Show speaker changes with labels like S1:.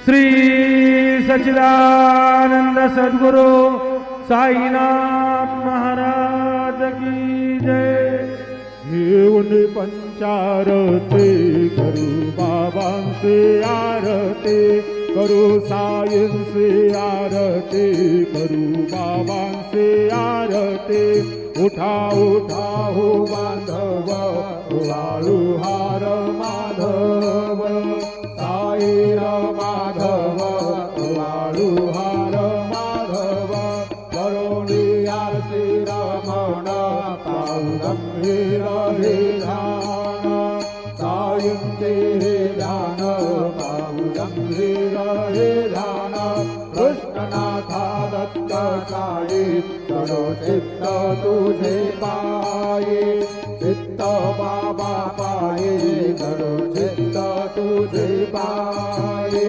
S1: श्री सच्चिदानंद सद्गुरु साईनाथ महाराज की जय।
S2: घेऊन पंचारती करू बाबांचे आरती, करू साईंचे आरती, करू बाबांचे आरती। उठा उठा हो बांधव, वाळू हार माधव, साईर माधव, वाळू हार माधव। करुणी आरती रमण, पाहू गंभीर हे ध्यान, साईंचे हे ध्यान, पाहू गंभीर हे ध्यान। कृष्णनाथा दत्त साई, करो चित्त तुझे पाये, चित्त बाबा पाये, करो चित्त तुझे पाये।